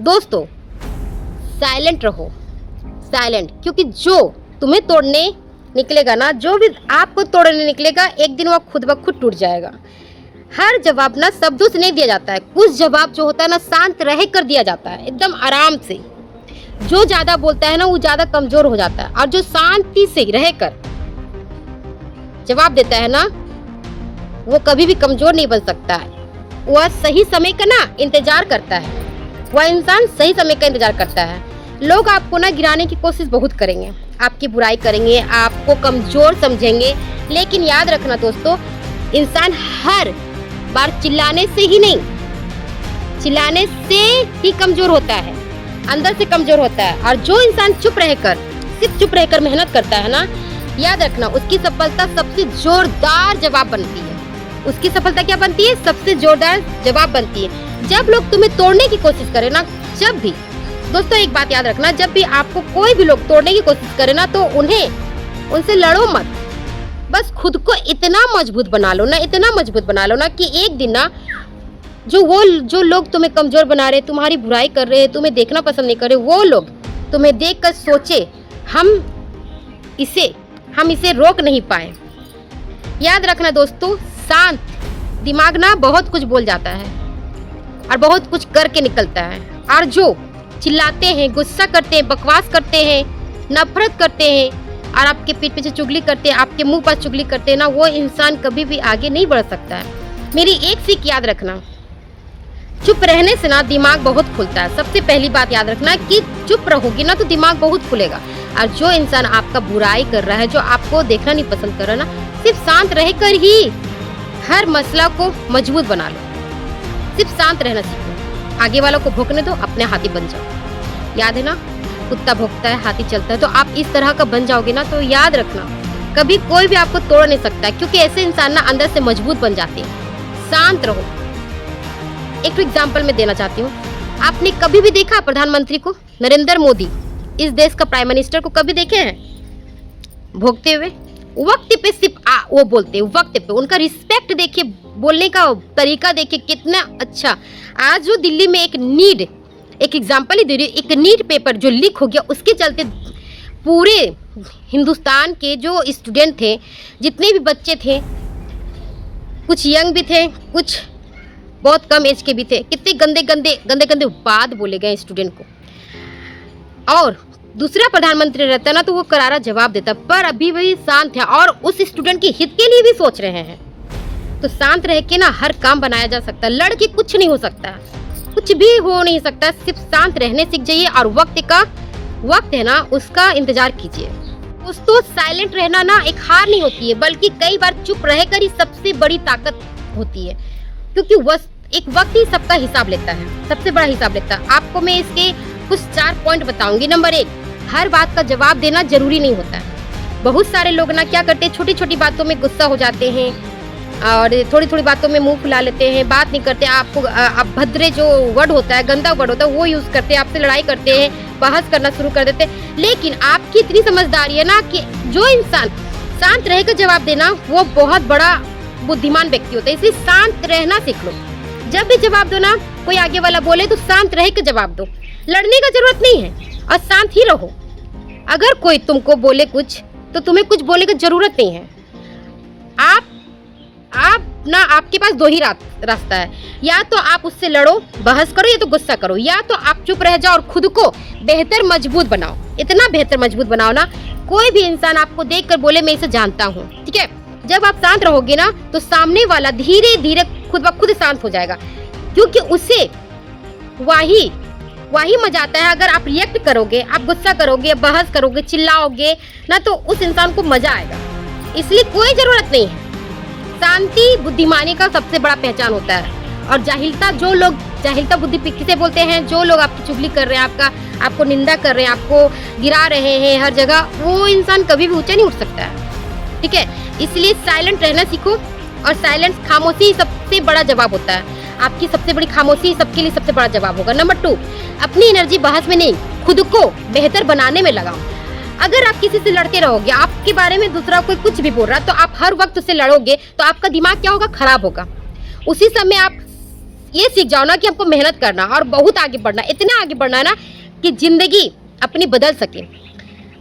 दोस्तों साइलेंट रहो, साइलेंट, क्योंकि जो तुम्हें तोड़ने निकलेगा ना, जो भी आपको तोड़ने निकलेगा, एक दिन वो खुद ब खुद टूट जाएगा। हर जवाब ना शब्दों से नहीं दिया जाता है, कुछ जवाब जो होता है ना शांत रह कर दिया जाता है, एकदम आराम से। जो ज़्यादा बोलता है ना वो ज़्यादा कमज़ोर हो जाता है, और जो शांति से रह कर जवाब देता है ना वो कभी भी कमज़ोर नहीं बन सकता है। वह सही समय का ना इंतज़ार करता है, वह इंसान सही समय का इंतज़ार करता है। लोग आपको ना गिराने की कोशिश बहुत करेंगे, आपकी बुराई करेंगे, आपको कमज़ोर समझेंगे, लेकिन याद रखना दोस्तों, इंसान हर बार चिल्लाने से ही नहीं, चिल्लाने से ही कमज़ोर होता है, अंदर से कमज़ोर होता है। और जो इंसान चुप रहकर, सिर्फ चुप रहकर मेहनत करता है ना, याद रखना उसकी सफलता सबसे जोरदार जवाब बनती है। उसकी सफलता क्या बनती है? सबसे जोरदार जवाब बनती है। जब लोग तुम्हें तोड़ने की कोशिश करें ना, जब भी दोस्तों एक बात याद रखना, जब भी आपको कोई भी लोग तोड़ने की कोशिश करे ना, तो उनसे लड़ो मत। बस खुद को इतना मजबूत बना लो ना, इतना मजबूत बना लो ना कि एक दिन ना जो लोग तुम्हें कमज़ोर बना रहे, तुम्हारी बुराई कर रहे हैं, तुम्हें देखना पसंद नहीं कर रहे, वो लोग तुम्हें देख कर सोचे हम इसे रोक नहीं पाए। याद रखना दोस्तों, शांत दिमाग ना बहुत कुछ बोल जाता है और बहुत कुछ करके निकलता है। और जो चिल्लाते हैं, गुस्सा करते हैं, बकवास करते हैं, नफरत करते हैं और आपके पीठ पीछे चुगली करते हैं, आपके मुंह पर चुगली करते हैं ना, वो इंसान कभी भी आगे नहीं बढ़ सकता है। मेरी एक सीख याद रखना, चुप रहने से ना दिमाग बहुत खुलता है। सबसे पहली बात याद रखना कि चुप रहोगी ना तो दिमाग बहुत खुलेगा। और जो इंसान आपका बुराई कर रहा है, जो आपको देखना नहीं पसंद कर रहा ना, सिर्फ शांत रहकर ही हर मसला को मजबूत बना लो। सिर्फ शांत रहना सीखो, आगे वालों को भौंकने दो, अपने हाथी बन जाओ। याद है ना, कुत्ता भौंकता है, हाथी चलता है। तो आप इस तरह का बन जाओगे ना, तो याद रखना कभी कोई भी आपको तोड़ नहीं सकता है, क्योंकि ऐसे इंसान ना अंदर से मजबूत बन जाते हैं। शांत रहो। एक एग्जाम्पल मैं देना चाहती हूँ, आपने कभी भी देखा प्रधानमंत्री को, नरेंद्र मोदी, इस देश का प्राइम मिनिस्टर को कभी देखे हैं भोगते हुए? वक्त पे सिर्फ वो बोलते हैं, वक्त पे उनका रिस्पेक्ट देखिए, बोलने का तरीका देखिए कितना अच्छा। आज जो दिल्ली में एक एग्जाम्पल ही दे रही हूँ, एक नीट पेपर जो लीक हो गया, उसके चलते पूरे हिंदुस्तान के जो स्टूडेंट थे, जितने भी बच्चे थे, कुछ यंग भी थे, कुछ बहुत कम एज के भी थे, कितने गंदे गंदे गंदे गंदे बात बोले गए स्टूडेंट को। और दूसरा प्रधानमंत्री रहता ना तो वो करारा जवाब देता, पर अभी वही शांत है और उस स्टूडेंट के हित के लिए भी सोच रहे हैं। तो शांत रह के ना हर काम बनाया जा सकता है, लड़ के कुछ नहीं हो सकता, कुछ भी हो नहीं सकता। सिर्फ शांत रहने सीख जाइए और वक्त है ना उसका इंतजार कीजिए। दोस्तों साइलेंट रहना ना एक हार नहीं होती है, बल्कि कई बार चुप रहकर ही सबसे बड़ी ताकत होती है, क्योंकि एक वक्त ही सबका हिसाब लेता है, सबसे बड़ा हिसाब लेता है। आपको मैं इसके कुछ 4 पॉइंट बताऊंगी। नंबर 1, हर बात का जवाब देना जरूरी नहीं होता है। बहुत सारे लोग ना क्या करते हैं, छोटी छोटी बातों में गुस्सा हो जाते हैं और थोड़ी थोड़ी बातों में मुंह फुला लेते हैं, बात नहीं करते। आपको अभद्र जो वर्ड होता है, गंदा वर्ड होता है, वो यूज़ करते हैं, आपसे लड़ाई करते हैं, बहस करना शुरू कर देते हैं। लेकिन आपकी इतनी समझदारी है ना कि जो इंसान शांत रहकर जवाब देना, वो बहुत बड़ा बुद्धिमान व्यक्ति होता है। इसलिए शांत रहना सीख लो। जब भी जवाब दो ना, कोई आगे वाला बोले तो शांत रह के जवाब दो, लड़ने का जरूरत नहीं है और शांत ही रहो। अगर कोई तुमको बोले कुछ तो तुम्हें कुछ बोलने की जरूरत नहीं है। आप ना, आपके पास 2 ही रास्ता है, या तो आप उससे लड़ो, बहस करो, या तो गुस्सा करो, या तो आप चुप रह जाओ और खुद को बेहतर मजबूत बनाओ। इतना बेहतर मजबूत बनाओ ना, कोई भी इंसान आपको देख कर बोले मैं इसे जानता हूँ। ठीक है, जब आप शांत रहोगे ना तो सामने वाला धीरे धीरे खुद ब खुद शांत हो जाएगा, क्योंकि उसे वही मजा आता है। अगर आप रिएक्ट करोगे, आप गुस्सा करोगे, बहस करोगे, चिल्लाओगे ना, तो उस इंसान को मजा आएगा। इसलिए कोई जरूरत नहीं है। शांति बुद्धिमानी का सबसे बड़ा पहचान होता है। और जाहिलता बुद्धि किसे बोलते हैं? जो लोग आपकी चुगली कर रहे हैं, आपको निंदा कर रहे हैं, आपको गिरा रहे हैं हर जगह, वो इंसान कभी भी ऊंचा नहीं उठ सकता है। ठीक है, इसलिए साइलेंट रहना सीखो। और साइलेंस, खामोशी ही सबसे बड़ा जवाब होता है। आपकी सबसे बड़ी खामोशी सबके लिए सबसे बड़ा जवाब होगा। नंबर 2, अपनी एनर्जी बहस में नहीं, खुद को बेहतर बनाने में लगाओ। अगर आप किसी से लड़ते रहोगे, आपके बारे में दूसरा कोई कुछ भी बोल रहा है, तो आप हर वक्त उससे लड़ोगे तो आपका दिमाग क्या होगा? खराब होगा। उसी समय आप ये सीख जाओ ना कि हमको मेहनत करना और बहुत आगे बढ़ना, इतना आगे बढ़ना है ना कि ज़िंदगी अपनी बदल सके।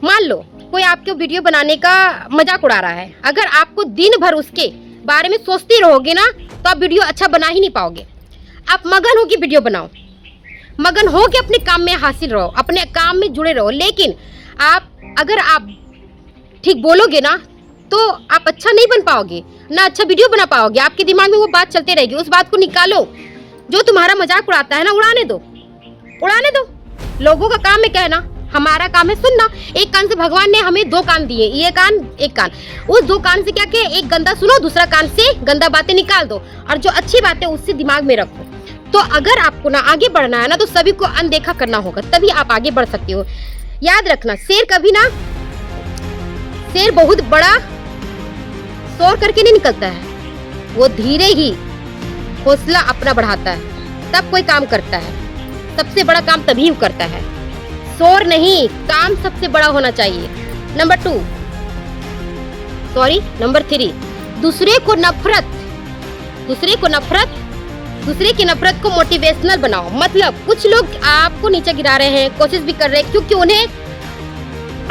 मान लो कोई आपके वीडियो बनाने का मजाक उड़ा रहा है, अगर आपको दिन भर उसके बारे में सोचते रहोगे ना तो आप वीडियो अच्छा बना ही नहीं पाओगे। आप मगन हो के वीडियो बनाओ, मगन हो के अपने काम में हासिल रहो, अपने काम में जुड़े रहो। लेकिन अगर आप ठीक बोलोगे ना तो आप अच्छा नहीं बन पाओगे, ना अच्छा वीडियो बना पाओगे। आपके दिमाग में वो बात चलते रहेगी, उस बात को निकालो। जो तुम्हारा मजाक उड़ाता है ना, उड़ाने दो, उड़ाने दो। लोगों का काम है कहना, हमारा काम है सुनना। एक कान से भगवान ने हमें 2 कान दिए, ये कान एक कान। उस 2 कान से क्या किया, एक गंदा सुनो, दूसरा कान से गंदा बातें निकाल दो और जो अच्छी बातें उससे दिमाग में रखो। तो अगर आपको ना आगे बढ़ना है ना तो सभी को अनदेखा करना होगा, तभी आप आगे बढ़ सकते हो। याद रखना, शेर बहुत बड़ा शोर करके नहीं निकलता है, वो धीरे ही हौसला अपना बढ़ाता है, तब कोई काम करता है। सबसे बड़ा काम तभी करता है, शोर नहीं, काम सबसे बड़ा होना चाहिए। नंबर 3, दूसरे की नफरत को मोटिवेशनल बनाओ। मतलब कुछ लोग आपको नीचे गिरा रहे हैं, कोशिश भी कर रहे हैं क्योंकि उन्हें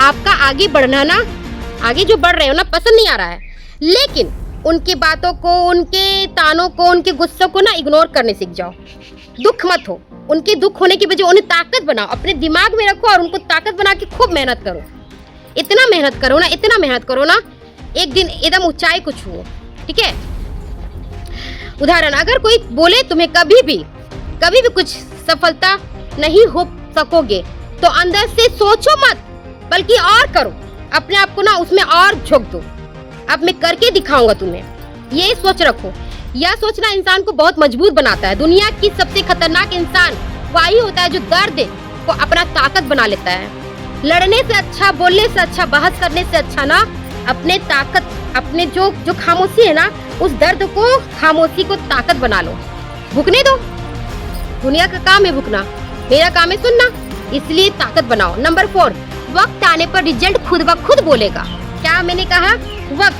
आपका आगे बढ़ना ना, आगे जो बढ़ रहे हो ना पसंद नहीं आ रहा है। लेकिन उनकी बातों को, उनके तानों को, उनके गुस्से को ना इग्नोर करने सीख जाओ। दुख मत हो, उनके दुख होने की वजह उन्हें ताकत बनाओ, अपने दिमाग में रखो और उनको ताकत बना के खूब मेहनत करो। इतना मेहनत करो ना, एक दिन एकदम ऊंचाई को छुओ। ठीक है। उदाहरण, अगर कोई बोले तुम्हें कभी भी कुछ सफलता नहीं हो सकोगे तो अंदर से सोचो मत, बल्कि और करो। अपने आप को ना उसमें और झोंक दो, अब मैं करके दिखाऊंगा तुम्हें। ये सोच रखो। यह सोचना इंसान को बहुत मजबूत बनाता है। दुनिया की सबसे खतरनाक इंसान वही होता है जो दर्द को अपना ताकत बना लेता है। लड़ने से अच्छा, बोलने से अच्छा, बहस करने से अच्छा ना अपने जो खामोशी है ना, उस दर्द को, खामोशी को ताकत बना लो। भुकने दो, दुनिया का काम है भुकना, मेरा काम है सुनना, इसलिए ताकत बनाओ। नंबर 4, वक्त आने पर रिजल्ट खुद ब खुद बोलेगा। क्या मैंने कहा? वक्त,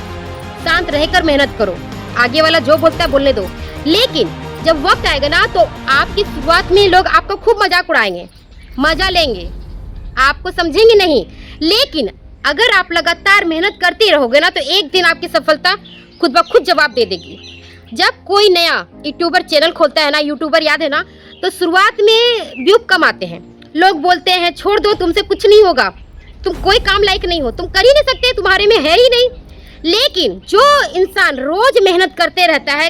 शांत रहकर मेहनत करो, आगे वाला जो बोलता है बोलने दो। लेकिन जब वक्त आएगा ना तो आपकी शुरुआत में लोग आपका खूब मजाक उड़ाएंगे, मजा लेंगे, आपको समझेंगे नहीं। लेकिन अगर आप लगातार मेहनत करते रहोगे ना तो एक दिन आपकी सफलता खुद ब खुद जवाब दे देगी। जब कोई नया यूट्यूबर चैनल खोलता है ना, यूट्यूबर याद है ना, तो शुरुआत में व्यू कम आते हैं। लोग बोलते हैं छोड़ दो, तुमसे कुछ नहीं होगा, तुम कोई काम लायक नहीं हो, तुम कर ही नहीं सकते, तुम्हारे में है ही नहीं। लेकिन जो इंसान रोज मेहनत करते रहता है,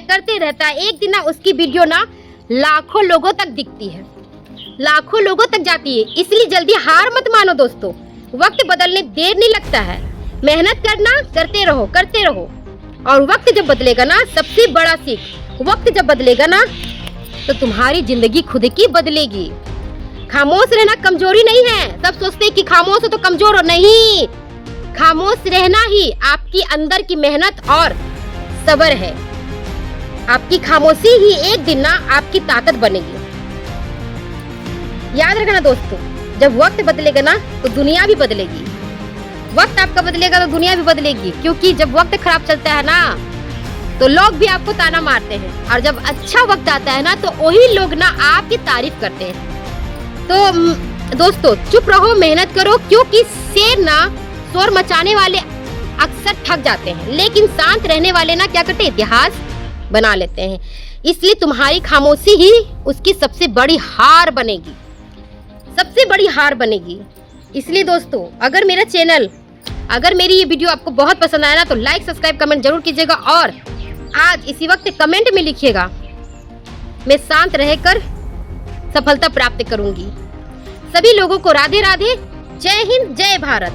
एक दिन ना उसकी वीडियो ना लाखों लोगों तक दिखती है, लाखों लोगों तक जाती है। इसलिए जल्दी हार मत मानो दोस्तों, वक्त बदलने देर नहीं लगता है। मेहनत करना, करते रहो। और वक्त जब बदलेगा ना, सबसे बड़ा सीख, वक्त जब बदलेगा ना तो तुम्हारी जिंदगी खुद की बदलेगी। खामोश रहना कमजोरी नहीं है। सब सोचते हैं कि खामोश हो तो कमजोर हो, नहीं, खामोश रहना ही आपकी अंदर की मेहनत और सब्र है। आपकी खामोशी ही एक दिन ना आपकी ताकत बनेगी। याद रखना दोस्तों, जब वक्त बदलेगा ना तो दुनिया भी बदलेगी। वक्त आपका बदलेगा तो दुनिया भी बदलेगी, क्योंकि जब वक्त खराब चलता है ना तो लोग भी आपको ताना मारते हैं, और जब अच्छा वक्त आता है ना तो वही लोग ना आपकी तारीफ करते हैं। तो दोस्तों चुप रहो, मेहनत करो, क्योंकि शेर ना शोर मचाने वाले अक्सर थक जाते हैं, लेकिन शांत रहने वाले ना क्या करते हैं, इतिहास बना लेते हैं। इसलिए तुम्हारी खामोशी ही उसकी सबसे बड़ी हार बनेगी, सबसे बड़ी हार बनेगी। इसलिए दोस्तों अगर मेरी ये वीडियो आपको बहुत पसंद आया ना तो लाइक, सब्सक्राइब, कमेंट जरूर कीजिएगा। और आज इसी वक्त कमेंट में लिखिएगा, मैं शांत रहकर सफलता प्राप्त करूंगी। सभी लोगों को राधे राधे, जय हिंद, जय भारत।